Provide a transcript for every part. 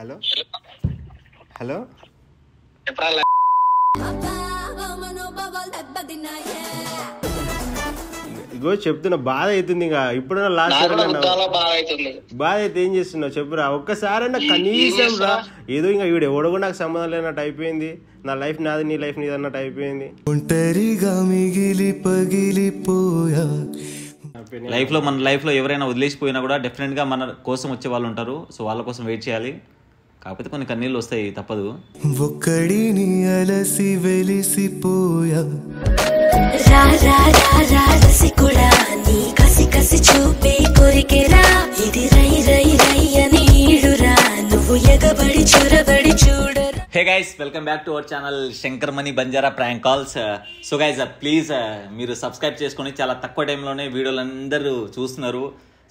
Hello hello ఇగో చెప్తున్నా, బాధ అవుతుంది. ఇంకా ఇప్పుడన్నా లాస్ట్ బాధ అయితే ఏం చేస్తున్నావు చెప్పురా. ఒక్కసారైనా కనీసం రా. ఏదో ఇంకా వీడు ఎవడో నాకు సంబంధం లేనట్టు అయిపోయింది. నా లైఫ్ నాది, నీ లైఫ్ నీది అన్నట్టు అయిపోయింది. మన లైఫ్ లో ఎవరైనా వదిలేసిపోయినా కూడా డెఫినెట్ గా మన కోసం వచ్చే వాళ్ళు ఉంటారు. సో వాళ్ళ కోసం వెయిట్ చేయాలి. కాకపోతే కొన్ని కన్నీళ్ళు వస్తాయి, తప్పదు. ఒక్కడిని అలసి వెలిసిపోయా చూపే కొరికెరా ఇది రై రై రై అని ఈడురా నువ్వు ఎగబడి చూరబడి చూడరా. Hey guys, welcome back to our channel Shankar money Banjara prank calls. So guys please మీరు సబ్స్క్రైబ్ చేసుకొని చాలా తక్కువ టైంలోనే వీడియోలు అందరూ చూస్తున్నారు.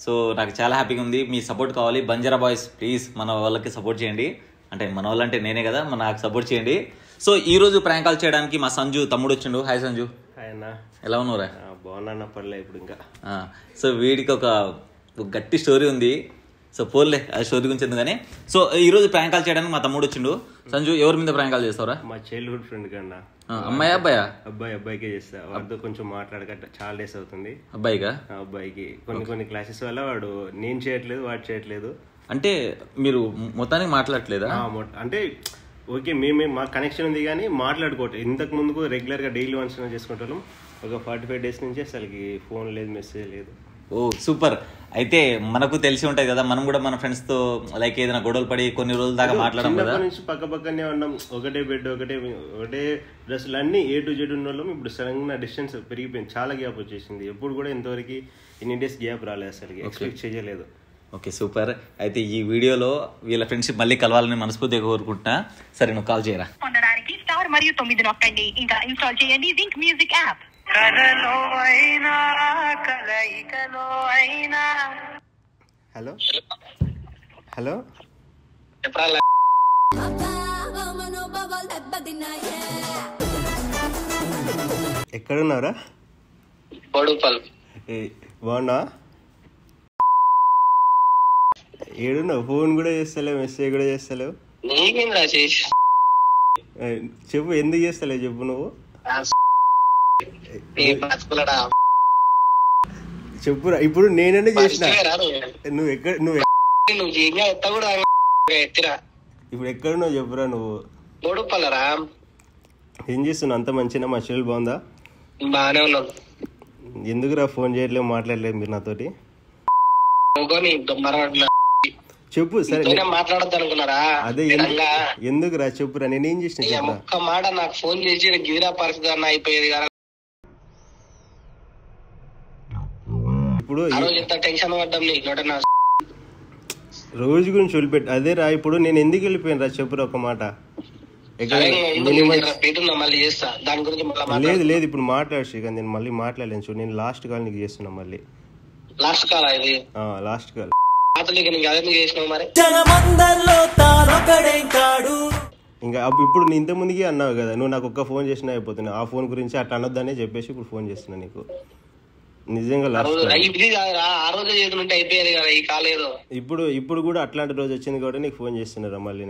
సో నాకు చాలా హ్యాపీగా ఉంది. మీ సపోర్ట్ కావాలి. బంజారా బాయ్స్ ప్లీజ్ మన వాళ్ళకి సపోర్ట్ చేయండి. అంటే మన వాళ్ళంటే నేనే కదా, నాకు సపోర్ట్ చేయండి. సో ఈ రోజు ప్రాంక్ కాల్ చేయడానికి మా సంజు తమ్ముడు వచ్చిండు. హాయ్ సంజు. హాయ్ అన్న, ఎలా ఉన్నావురా? బాగున్నా, పర్లే ఇప్పుడు ఇంకా. సో వీడికి ఒక గట్టి స్టోరీ ఉంది. సో పోర్లే ఆ స్టోరీ గురించి ఎందుకని. సో ఈ రోజు ప్రాంక్ కాల్ చేయడానికి మా తమ్ముడు వచ్చిండు. సంజు, ఎవరి మీద ప్రాంక్ కాల్ చేస్తావురా? మా చైల్డ్హుడ్ ఫ్రెండ్ కన్నా. అమ్మాయి అబ్బాయా? అబ్బాయికే చేస్తా. వాడితో కొంచెం మాట్లాడక చాలా డేస్ అవుతుంది. అబ్బాయికి కొన్ని క్లాసెస్ వల్ల వాడు నేను చేయట్లేదు, వాడు చేయట్లేదు. అంటే మీరు మొత్తానికి మాట్లాడట్లేదా? అంటే ఓకే, మా కనెక్షన్ ఉంది కానీ మాట్లాడుకోవట్లేదు. ఇంతకు ముందుకు రెగ్యులర్గా డైలీ వన్స్ చేసుకుంటాం. ఒక 45 days నుంచి అసలుకి ఫోన్ లేదు, మెసేజ్ లేదు. ఓ సూపర్. అయితే మనకు తెలిసి ఉంటాయి కదా, మనం కూడా మన ఫ్రెండ్స్ తో లైక్ ఏదైనా గొడవలు పడి కొన్ని రోజుల దాకా మాట్లాడడం కదా. నుంచి పక్కనే ఉన్నాం, ఒకటే బెడ్, ఒకటే డ్రెస్సులు, అన్ని A to Z ఉన్న వాళ్ళం. ఇప్పుడు సడన్ గా డిస్టెన్స్ పెరిగిపోయింది, చాలా గ్యాప్ వచ్చేసింది. ఎప్పుడు కూడా ఇంతవరకు ఇన్ని డేస్ గ్యాప్ రాలేదు, అసలు ఎక్స్పెక్ట్ చేయలేదు. Okay super. అయితే ఈ వీడియోలో వీళ్ళ ఫ్రెండ్షిప్ మళ్ళీ కలవాలని మనస్ఫూర్తిగా కోరుకుంటున్నా. సరే నువ్వు కాల్ చేయరా. పొందడానికి స్టార్ మరియు 9 నొక్కండి. ఇంకా ఇన్స్టాల్ చేయండి Wynk music app. Hello hello ఎక్కడున్నారా? బాగున్నా? ఏడున్నావు? ఫోన్ కూడా చేస్తలేవు, మెసేజ్ కూడా చేస్తలేవు. చెప్పు, ఎందుకు చేస్తలేవు చెప్పు. నువ్వు చెప్పురా. ఇప్పుడు నేననే చేసిన. నువ్వు ఇప్పుడు ఎక్కడున్నావు చెప్పురా. నువ్వు ఏం చేస్తున్నావు? అంత మంచిగా? మా చెల్లెలు బాగుందా? బాగానే ఉన్నావు. ఎందుకురా ఫోన్ చేయట్లేదు, మాట్లాడలేదు మీరు నాతోటి? చెప్పు. సరే మాట్లాడద్దు అనుకున్నారా? అదే ఎందుకురా చెప్పురా. నేనేం చేసిన ఒక్క మాట నాకు ఫోన్ చేసి గిరా పరిస్థితి అన్న అయిపోయేది కదా. ఇప్పుడు టెన్షన్ పడ్డాం నీకు రోజు గురించి వదిలిపెట్టి. అదే రా, ఇప్పుడు నేను ఎందుకు వెళ్ళిపోయాను రా చెప్పురా ఒక మాట. లేదు ఇప్పుడు మాట్లాడు శ్రీకాంత్. నేను మళ్ళీ మాట్లాడలేను చూడు. నేను లాస్ట్ కాల్ నీకు చేస్తున్నా. మళ్ళీ లాస్ట్ కాల్. ఇంకా ఇప్పుడు నీ ఇంత ముందుకి అన్నావు కదా, నువ్వు నాకు ఒక్క ఫోన్ చేసినా అయిపోతున్నా. ఆ ఫోన్ గురించి అట్లా అనొద్దనే చెప్పేసి ఇప్పుడు ఫోన్ చేస్తున్నా నీకు. నిజంగా ఇప్పుడు కూడా అట్లాంటి రోజు వచ్చింది కాబట్టి నీకు ఫోన్ చేస్తున్నారా మళ్ళీ.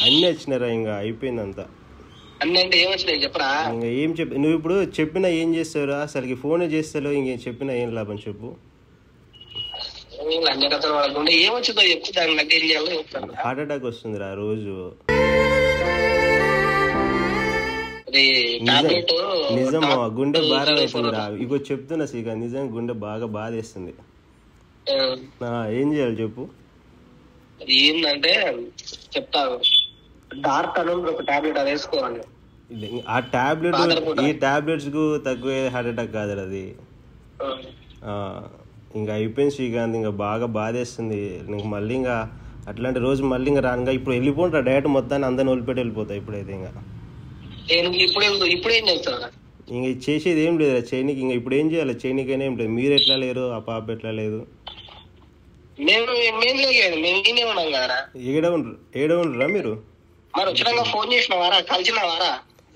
అన్ని వచ్చినారా? ఇంకా అయిపోయింది అంతా. ఇంకా ఏం చెప్పి నువ్వు ఇప్పుడు చెప్పినా ఏం చేస్తావురా? అసలుకి ఫోనే చేస్తావు, ఇంకేం చెప్పినా ఏం లాభం చెప్పు. హార్ట్ అటాక్ వస్తుందిరా రోజు. నిజమా? గుండె భారం అవుతుందిరా. ఇగో చెప్తున్నా శ్రీకాంత్, నిజంగా గుండె బాగా బాధేస్తుంది. ఏం చేయాలి చెప్పు. ఏంటంటే చెప్తాను, డార్క్ అని ఒక టాబ్లెట్ అది వేసుకోవాలి. ఆ టాబ్లెట్ ఈ టాబ్లెట్స్ కు తక్కువ హార్ట్ అటాక్ కాదు అది. ఇంకా అయిపోయింది శ్రీకాంత్, ఇంకా బాగా బాధేస్తుంది నీకు. మళ్ళీ ఇంకా అట్లాంటి రోజు మళ్ళీ ఇంకా రానుగా. ఇప్పుడు వెళ్ళిపోంటారా డైరెక్ట్ మొత్తాన్ని అందరిని వదిలిపెట్టి వెళ్ళిపోతా ఇప్పుడైతే. ఇంకా ఇంక చేసేది ఏం లేదు చైనీకి. ఇంకా ఇప్పుడు ఏం చేయాలి? చైనీకైనా ఏం లేదు. మీరు ఎట్లా లేరు, ఆ పాప ఎట్లా లేదు? ఏడ ఉండరా మీరు?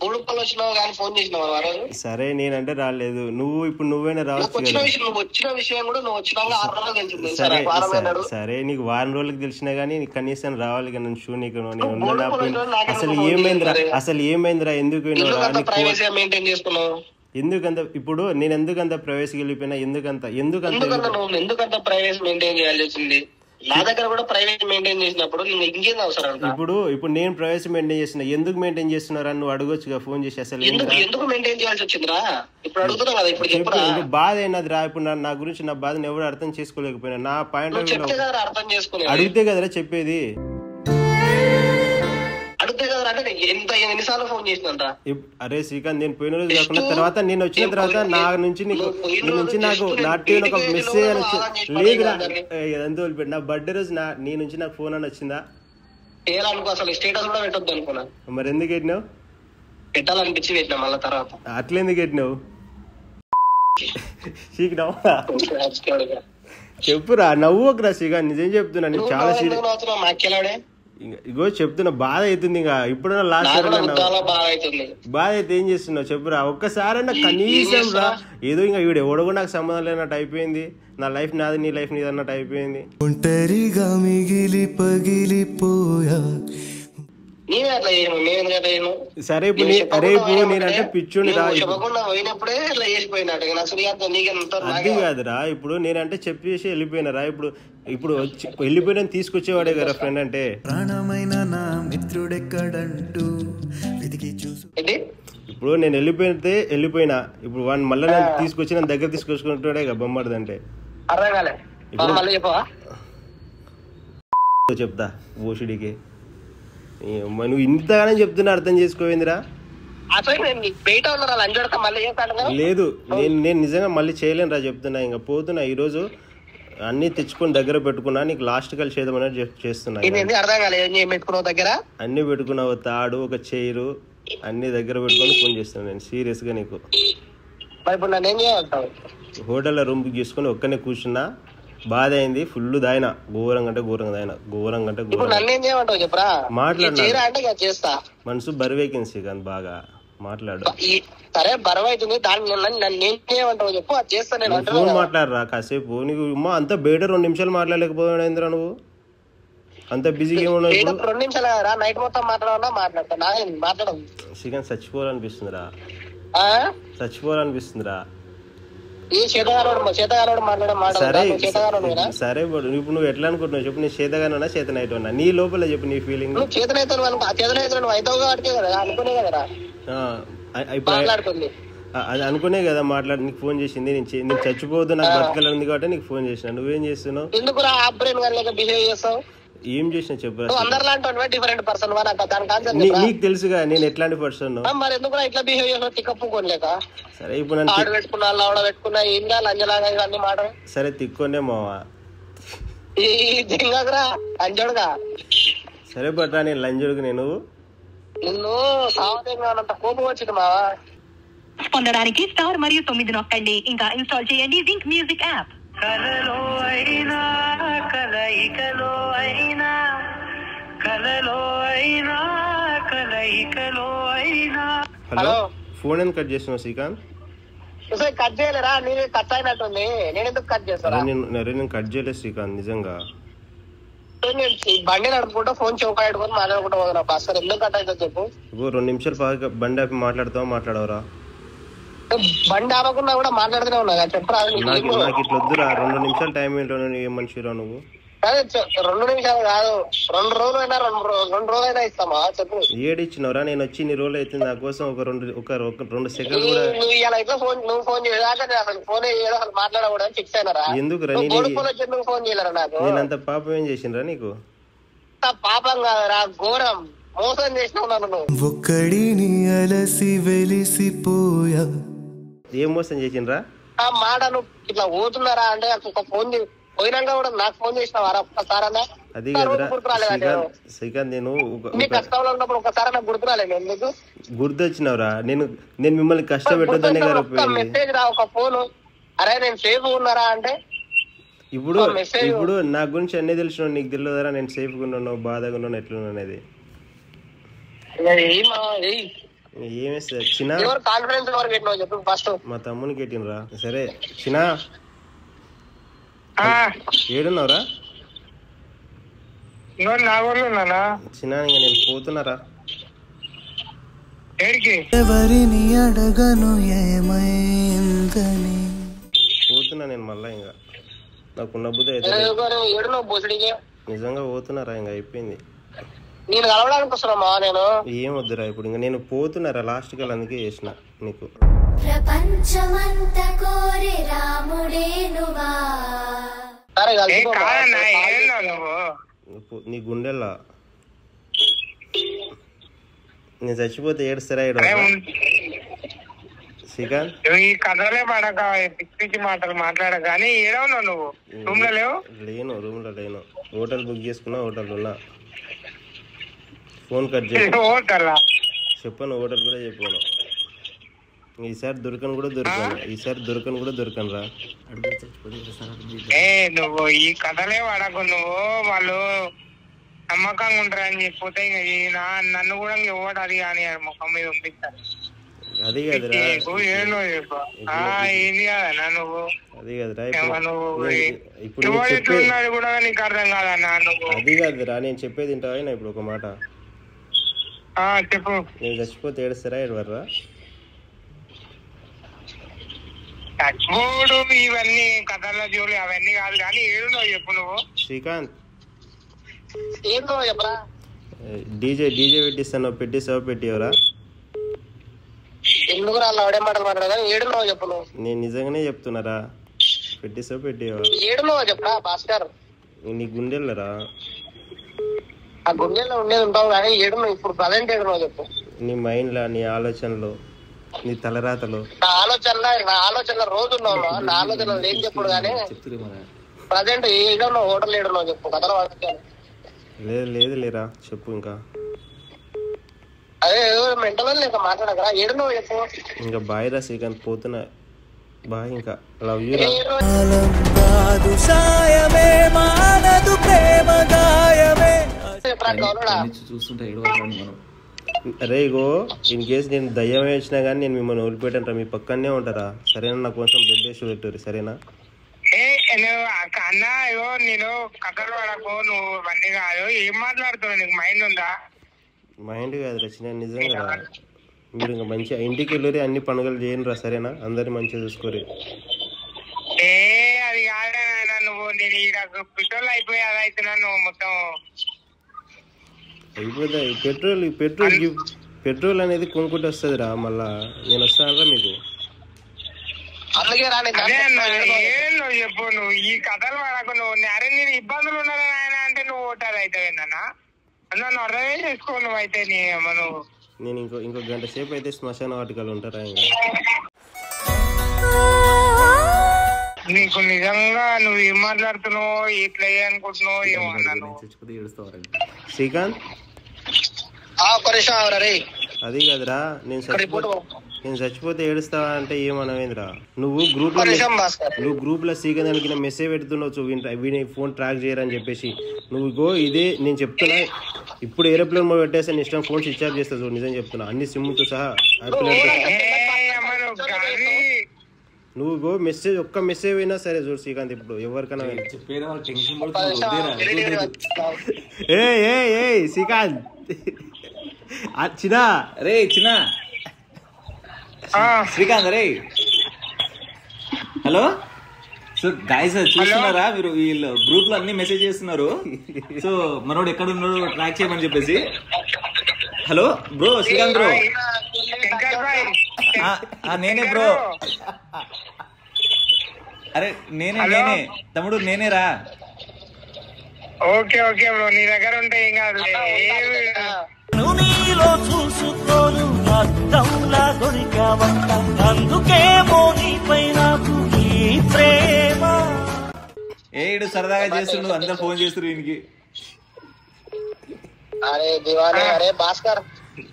బోడుపల్లి వచ్చినావు కానీ ఫోన్ చేసినావు ఆ రోజు. సరే నేనంటే రాలేదు, ఇప్పుడు నువ్వైనా రావచ్చు వచ్చిన కదా. విషయం నువ్వు వచ్చిన విషయం కూడా నువ్వు వచ్చినాక 6 రోజులు తెలిసింది. సరే వారం అయినాడు. సరే నీకు వారం రోజులకి తెలిసినా గానీ నీకు కనీసం రావాలి కదా నన్ను షూ నీకు నేను నువ్వు ఉన్నదా బోడుపల్లి వచ్చినావు, నాకెందుకు అసలు ఫోన్ ఏమైందిరా చేయలేదు? అసలు ఏమైందిరా ఎందుకు పోయినావురా? ఎందుకంత ప్రైవసీ మెయింటైన్ చేసుకున్నావు? ఎందుకంత ఇప్పుడు నేను ఎందుకంత ప్రైవసీకి వెళ్ళిపోయినా? ఎందుకంత నువ్వు ఎందుకంత ప్రైవసీ మెయింటైన్ చేయాల్సి వచ్చింది? నా దగ్గర కూడా ప్రైవసీ మెయింటైన్ చేసినప్పుడు ఇంకేం అవసరం? ఇప్పుడు నేను ప్రైవసీ మెయింటైన్ చేస్తున్నా, ఎందుకు మెయింటైన్ చేస్తున్నారా నువ్వు అడగొచ్చుగా ఫోన్ చేసి. అసలు ఎందుకు మెయింటైన్ చేయాల్సి వచ్చిందిరా? ఇప్పుడు అడుగుతున్నావు కదా, ఇప్పుడు చెప్పురా. బాధ అయినదిరా. ఇప్పుడు నా గురించి నా బాధను ఎవరు అర్థం చేసుకోలేకపోయినా నా పాయింట్ చెప్తే కదా అర్థం చేసుకునే. అడిగితే కదరా చెప్పేది. అడిగితే కదా అంటే ఎన్నిసార్లు ఫోన్ చేసినంట? అరే శ్రీకాంత్, నేను పోయిన రోజు కాకుండా తర్వాత నేను వచ్చిన తర్వాత నా నుంచి నాకు నాట్యం ఒక మెసేజ్ అని లేదురా. ఎంత వదిలిపెట్టి నా బర్త్డే రోజు నీ నుంచి నాకు ఫోన్ అని వచ్చిందా? చేయాలనుకో, అసలు స్టేటస్ కూడా పెట్టొద్దు అనుకున్నా. మరి ఎందుకు పెట్టినావు? పెట్టాలనిపించి పెట్టినా మళ్ళీ తర్వాత. అట్లా ఎందుకు పెట్టినావు? చెప్పురా, నవ్వుకురా శ్రీకాంత్, నిజం చెప్తున్నా. నేను చాలా మాకెలాడే ఇగో చెప్తున్నా, బాధ అవుతుంది. ఇంకా ఇప్పుడన్నా లాస్ట్ బాధ అయితే ఏం చేస్తున్నావు చెప్పురా. ఒక్కసారైనా కనీసం రా. ఏదో ఇంకా వీడు ఎవడో నాకు సంబంధం లేనట్టు అయిపోయింది. నా లైఫ్ నాది, నీ లైఫ్ నీది అన్నట్టు అయిపోయింది. ఒంటరిగా మిగిలి పగిలిపోయా. సరే ఇప్పుడు నేనంటే పిచ్చోని రా. అది కాదురా, ఇప్పుడు నేనంటే చెప్పేసి వెళ్ళిపోయినారా. ఇప్పుడు వెళ్ళిపోయినా తీసుకొచ్చేవాడే కదా ఫ్రెండ్ అంటే. ప్రాణమైన నా మిత్రుడెక్కడంటూ వెతికి చూసు. ఇప్పుడు నేను వెళ్ళిపోయినా ఇప్పుడు వాడిని మళ్ళీ నేను తీసుకొచ్చి నన్ను దగ్గర తీసుకొచ్చుకుంటాడే కదా బొమ్మడిది అంటే. చెప్తా ఓషుడికి నువ్వు ఇంతగానే చెప్తున్నా అర్థం చేసుకోవేందిరా. లేదు నేను నిజంగా మళ్ళీ చేయలేను రా చెప్తున్నా. ఇంకా పోతున్నా ఈరోజు అన్ని తెచ్చుకొని దగ్గర పెట్టుకున్నా. నీకు లాస్ట్ కలిసి చేద్దామని చేస్తున్నా. అన్ని పెట్టుకున్నావు, తాడు, ఒక చైరు అన్ని దగ్గర పెట్టుకొని ఫోన్ చేస్తున్నా. నేను సీరియస్ గా నీకు హోటల్లో రూమ్ బుక్ చేసుకుని ఒక్కనే కూర్చున్నా. బాధ అయింది, ఫుల్ దాయినా, ఘోరంగా అంటే ఘోరంగా దాయినా, ఘోరంగా అంటే మాట్లాడు. మనసు బరువెక్కింది శ్రీకాంత్, బాగా మాట్లాడు. సరే బరువు అవుతుంది, ఫోన్ మాట్లాడరా కాసేపు. నీకు అంత బయట 2 నిమిషాలు మాట్లాడలేకపోయాడు ఏంద్రా నువ్వు? అంత బిజీగా ఏమన్నావు? 2 నిమిషాలు నైట్ మొత్తం మాట్లాడడం శ్రీకాంత్ చచ్చిపోవాలనిపిస్తుందిరా, చచ్చిపోవాలనిపిస్తుందిరా. సరే ఇప్పుడు నువ్వు ఎట్లా అనుకుంటున్నావు చెప్పు? నేను చేతగానా చేతనైతే ఉన్నా? నీ లోపల చెప్పు నీ ఫీలింగ్. అది అనుకునే కదా మాట్లాడి నీకు ఫోన్ చేసింది. నేను చచ్చిపోవద్దు, నాకు బతకాలని కాబట్టి నీకు ఫోన్ చేసిన. నువ్వేం చేస్తున్నావు? ఏం చేసినా చెప్పు. నీకు తెలుసుగా నేను ఎట్లాంటి పర్సన్. సరే ఇప్పుడు సరే తిక్కోనే మావా. సరే బట్రా నేను లంజోడుకు. నేను కోపం వచ్చింది మావా. పొందడానికి స్టార్ మరియు 9 నొక్కండి. ఇంకా ఇన్స్టాల్ చేయండి వింక్ మ్యూజిక్ యాప్. కలలో అయినా కలయికలో అయినా కలలో అయినా కలయికలో అయినా. హలో, ఫోన్ ఎందుకు కట్ చేస్తున్నావు శ్రీకాంత్? కట్ చేయలేరా? నేను కట్ అయినట్టుంది. నేను ఎందుకు కట్ చేస్తాను? నేను కట్ చేయలేదు శ్రీకాంత్, నిజంగా. బండి నడుపుకుంటా ఫోన్ చౌకాడుకొని మాట్లాడుకుంటా పోతున్నా. అసలు ఎందుకు కట్ అవుతుంది చెప్పు? 2 నిమిషాలు బండి ఆపి మాట్లాడతావరా? బండి ఆపకుండా కూడా మాట్లాడుతూనే ఉన్నా చెప్పరా. నాకు ఇట్లా వద్దురా, 2 నిమిషాలు టైం ఏంటో. ఏ మనిషిరా నువ్వు? అదే 2 నిమిషాలు కాదు, 2 రోజులైనా 2 రోజులైనా ఇస్తామా చెప్పు? ఏడిచ్చినవరా? నేను వచ్చి ఇన్ని రోజులు అవుతుంది, నా కోసం ఒక 2 సెకండ్ కూడా. నువ్వు ఇలా ఇట్లా నువ్వు ఫోన్ చేయదాకా అసలు ఫోన్ చేయడం అసలు మాట్లాడకూడదని ఫిక్స్ అయినారా? ఎందుకురా? నువ్వు ఫోన్ చేయలేరా నాకు? నేను అంత పాపం ఏం చేసినరా నీకు? పాపం కాదురా, ఘోరం మోసం చేసినావు నన్ను. ఒక్కడిని అలసి వెలిసిపోయా. ఏం మోసం చేసిండ్రా? ఆ మాట నువ్వు ఇట్లా పోతున్నారా అంటే ఒక ఫోన్ పోయినాక కూడా నాకు ఫోన్ చేసినావారా ఒక్కసారన్నా? అది శ్రీకాంత్, నేను కష్టంలో ఉన్నప్పుడు ఒకసారి నాకు గుర్తురాలేదు. ఎందుకు గుర్తొచ్చినవరా? నేను మిమ్మల్ని కష్టపెట్టొద్దనే కదా మెసేజ్ రా, ఒక ఫోన్. అరే నేను సేఫ్ ఉన్నారా అంటే ఇప్పుడు నా గురించి అన్నీ తెలిసిన నీకు తెలియదురా నేను సేఫ్గా ఉన్నాను, బాధగా ఉన్నాను, ఎట్లున్నా అనేది. ఏమేస్తా చిన్న కాన్ఫిడెన్స్ ఎవరు పెట్టినావు చెప్పు ఫస్ట్. మా తమ్మునికి పెట్టినరా. సరే చిన్న ఏడున్నావురా? చిన్న ఇంకా నేను పోతున్నారా. ఎవరిని అడగను ఏమైందని పోతున్నా నేను మళ్ళా. ఇంకా నాకున్న బుద్ధి అయితే నిజంగా పోతున్నారా. ఇంకా అయిపోయింది. నేను కలవడానికి వస్తున్నా నేను. ఏం వద్దురా ఇప్పుడు. ఇంకా నేను పోతున్నారా లాస్ట్ కల్, అందుకే చేసిన నీకు. నీ గుండెల్లా నేను చచ్చిపోతే ఏడుస్తారా? శ్రీకాంత్ ఈ కథలే పడక పిచ్చి మాటలు మాట్లాడ కానీ ఏడవున్నావు నువ్వు? రూమ్ లో లేవు? లేను, రూమ్ లో లేను. హోటల్ బుక్ చేసుకున్నా, హోటల్ ఉన్నా. ఫోన్ కట్ చేసి చెప్పాను, హోటల్ కూడా చెప్పాను. ఈసారి దొరకను కూడా దొరకను రా. నువ్వు ఈ కథలే పడకు. నువ్వు వాళ్ళు నమ్మకంగా ఉంటారని చెప్పితే నన్ను కూడా ఇవ్వడు అది కానీ ముఖం మీద పంపిస్తారు. అది కదరా, ఏంది కదా నువ్వు? అది కదరా ఇప్పుడు కూడా నీకు అర్థం కాదన్నా నువ్వు. అది కాదురా నేను చెప్పేది వింటావా? ఇప్పుడు ఒక మాట చెప్పు. నేను చచ్చిపోతే ఏడుస్తారా? ఏడవర్రా? చచ్చిపోడు ఇవన్నీ కథల జోలి అవన్నీ కాదు కానీ ఏడున్నావు చెప్పు నువ్వు. శ్రీకాంత్ ఏంటో చెప్పరా? డీజే పెట్టిస్తాను, పెట్టిస్తావా? పెట్టివరా? ఎందుకు అలా ఆడే మాటలు మాట్లాడగా ఏడున్నావు చెప్పు నువ్వు. నేను నిజంగానే చెప్తున్నారా, పెట్టిస్తావా? పెట్టివా? ఏడున్నావు చెప్పరా భాస్కర్? నీ గుండెల్లరా? ఆ గుండెల్లో ఉండేది ఉంటావు కానీ ఏడున్నావు ఇప్పుడు ప్రజెంట్ ఏడున్నావు చెప్పు. నీ మైండ్ లా, నీ ఆలోచనలో, నీ తలరాతలో. నా ఆలోచనలో రోజు ఉన్నావు. నా ఆలోచనలు ఏం చెప్పుడు కానీ ప్రజెంట్ ఏడున్నావు, హోటల్ ఏడున్నావు చెప్పు. కథలో వాడుతాను. లేదు లేరా చెప్పు. ఇంకా అదే మెంటల్ ఇంకా మాట్లాడకరా. ఏడున్నావు చెప్పు. ఇంకా బాయ్ రా శ్రీకాంత్, పోతున్నా. బాయ్. ఇంకా లవ్ యూ రా. అరే ఇగో ఇన్ కేసు నేను దయ్యం వేసినా కానీ నేను మిమ్మల్ని వదిలిపెట్టాను రా. మీ పక్కనే ఉంటారా? సరేనా? నా కోసం బెడ్ వేసి పెట్టారు. సరేనా? అన్నా అయ్యో నేను కథలు పడకు. నువ్వు ఇవన్నీ కాదు. ఏం మాట్లాడుతున్నావు? నీకు మైండ్ ఉందా? మైండ్ కాదు రచన, నిజంగా రా. మీరు ఇంకా మంచిగా ఇంటికి వెళ్ళి అన్ని పండుగలు చేయను రా. సరేనా? అందరినీ మంచిగా చూసుకోరు. అది కాదా నువ్వు? నేను పెట్రోల్ అయిపోయి అది అవుతున్నా నువ్వు మొత్తం అయిపోతాయి. పెట్రోల్ అనేది కొనుక్కుంటూ వస్తుంది రా. మళ్ళా నేను వస్తానరా మీకు. చెప్పు నువ్వు ఈ కథలు పడకు. నువ్వు నేను ఇబ్బందులు ఉన్నారా ఆయన అంటే నువ్వు ఓటాది అవుతావేందన్నా? నన్ను అర్థమే చేసుకో. నువ్వు అయితే నువ్వు నేను ఇంకో గంట సేపు అయితే శ్మశాన వాటికలు ఉంటారా? నీకు నిజంగా నువ్వు ఏం మాట్లాడుతున్నావు, ఇట్లా అనుకుంటున్నావు ఏమో అన్నాను. శ్రీకాంత్ అది కాదురా, నేను చచ్చిపోతే ఏడుస్తావా అంటే ఏమనవేంద్రా? నువ్వు గ్రూప్ లో శ్రీకాంత్ మెసేజ్ పెడుతున్నావు వీని ఫోన్ ట్రాక్ చేయరని చెప్పేసి. నువ్వు గో ఇదే నేను చెప్తున్నా. ఇప్పుడు ఏరోప్లేన్ మోడ్ పెట్టేస్తే నీ ఇష్టం ఫోన్ స్విచ్ ఆఫ్ చేస్తా. నిజం చెప్తున్నా, అన్ని సిమ్తో సహా. నువ్వు గో మెసేజ్ ఒక్క మెసేజ్ అయినా సరే చూడు శ్రీకాంత్. ఇప్పుడు ఎవరికైనా ఏ శ్రీకాంత్ చిన్న రే చిన్న శ్రీకాంత్ రే. హలో. సో గైస్ చూస్తున్నారా మీరు? వీళ్ళు గ్రూప్ లో అన్ని మెసేజ్ చేస్తున్నారు. సో మనోడు ఎక్కడ ఉన్నాడు ట్రాక్ చేయమని చెప్పేసి. Hello bro, Srikanth bro. నేనే బ్రో. అరే నేనే తమ్ముడు, నేనే రా. ఓకే బ్రో, నీ దగ్గర ఉంటే ఏం కాదు. ఏడు సరదాగా చేస్తుండు, అందరు ఫోన్ చేస్తారు వీనికి. అరే దివాని, అరే భాస్కర్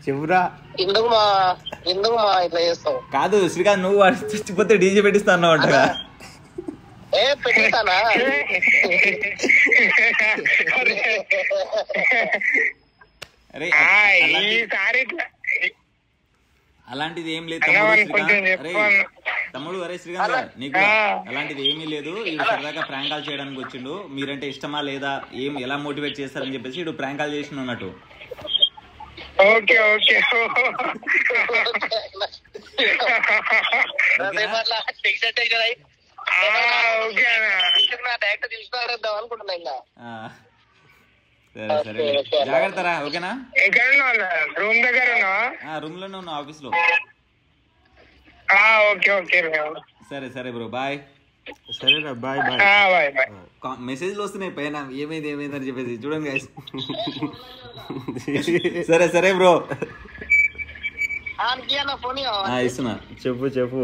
చెప్పురా. ఎందుకు మా ఇట్లా చేస్తావు? కాదు శ్రీకాంత్, నువ్వు చచ్చిపోతే డీజే పెట్టిస్తా అన్నావు అంటగా. పెట్టిస్తానా? అరే అలాంటిది ఏం లేదు తమ్ముడు. అరే శ్రీకాంత్, నీకు అలాంటిది ఏమీ లేదు. వీడు సరదాగా ప్రాంక్ కాల్ చేయడానికి వచ్చిండు. మీరంటే ఇష్టమా లేదా, ఏం ఎలా మోటివేట్ చేస్తారని చెప్పేసి వీడు ప్రాంక్ కాల్ చేసిన ఉన్నట్టు. ఓకే ఓకే సరే జాగ్రత్త రా, ఓకేనా? రూమ్ దగ్గర రూమ్ లోనే ఉన్నా, ఆఫీస్ లో. ఓకే ఓకే సరే సరే బ్రో, బాయ్. సరేనా, బాయ్ బాయ్. మెసేజ్లు వస్తున్నాయి పైన, ఏమైంది ఏమైంది అని చెప్పేసి చూడండి గైస్. సరే సరే బ్రో, ఇస్తున్నా. చెప్పు చెప్పు.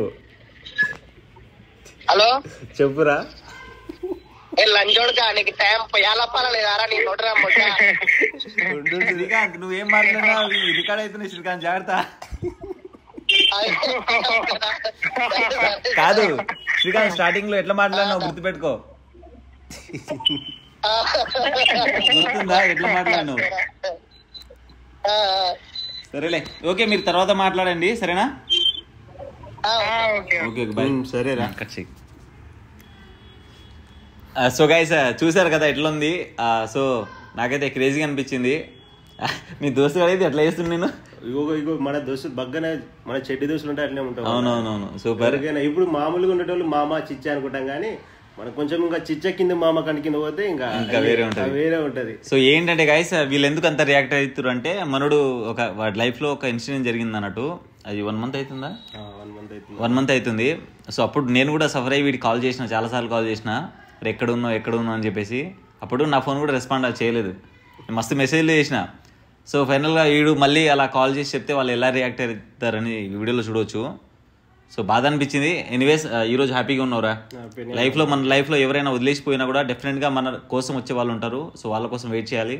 హలో చెప్పురా. లంచోడుగా నీకు టైం పోయాలప్పాలా లేదారా? నీ నోటరా శ్రీకాంత్, నువ్వేం మాట్లాడినా రికార్డ్ అవుతున్నాయి శ్రీకాంత్, జాగ్రత్త. కాదు శ్రీకాంత్, స్టార్టింగ్ లో ఎట్లా మాట్లాడినావు గుర్తుపెట్టుకో. గుర్తుందా ఎట్లా మాట్లాడినావు? సరేలే, ఓకే, మీరు తర్వాత మాట్లాడండి, సరేనా? Okay bye. సరేరా, కట్ చెయ్యి. సో గైస్, చూసారు కదా ఎట్లా ఉంది. సో నాకైతే క్రేజీగా అనిపించింది. మీ దోస్తులు అయితే ఎట్లా చేస్తుంది నేను. ఇగో మన దోస్తులు బగ్గనే, మన చెడ్డి దోస్తులు ఉంటే అట్లే ఉంటాం. అవునవునవును, సూపర్. ఇప్పుడు మామూలుగా ఉండేటోళ్ళు మామ చిచ్చ అనుకుంటాం, కానీ మనం కొంచెం ఇంకా చిచ్చ కింద మామ కని కింద పోతే ఇంకా వేరే ఉంటది. సో ఏంటంటే గైస్, వీళ్ళు ఎందుకు అంత రియాక్ట్ అవుతారు అంటే, మనోడు వాడి లైఫ్ లో ఒక ఇన్సిడెంట్ జరిగింది అన్నట్టు. అది 1 month అవుతుందా? 1 month అవుతుంది. సో అప్పుడు నేను కూడా సఫర్ అయ్యి వీడికి కాల్ చేసిన, చాలాసార్లు కాల్ చేసిన, ఎక్కడున్నావు అని చెప్పేసి. అప్పుడు నా ఫోన్ కూడా రెస్పాండ్ చేయలేదు, మస్తు మెసేజ్లు చేసిన. సో ఫైనల్గా వీడు మళ్ళీ అలా కాల్ చేసి చెప్తే వాళ్ళు ఎలా రియాక్ట్ అవుతారని వీడియోలో చూడవచ్చు. సో బాధ అనిపించింది. ఎనీవేస్, ఈరోజు హ్యాపీగా ఉన్నావురా. మన లైఫ్లో ఎవరైనా వదిలేసిపోయినా కూడా డెఫినెట్గా మన కోసం వచ్చే వాళ్ళు ఉంటారు. సో వాళ్ళ కోసం వెయిట్ చేయాలి.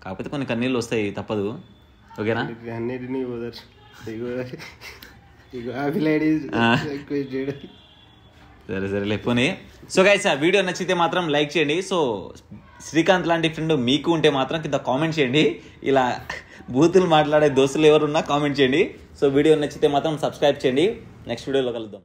కాకపోతే కొన్ని కన్నీళ్ళు వస్తాయి, తప్పదు, ఓకేనా? సరే సరే లేకపోతే. సో గైస్, ఆ వీడియో నచ్చితే మాత్రం లైక్ చేయండి. సో శ్రీకాంత్ లాంటి ఫ్రెండ్ మీకు ఉంటే మాత్రం కింద కామెంట్ చేయండి. ఇలా బూతులు మాట్లాడే దోస్తులు ఎవరున్నా కామెంట్ చేయండి. సో వీడియో నచ్చితే మాత్రం సబ్స్క్రైబ్ చేయండి. నెక్స్ట్ వీడియోలో కలుద్దాం.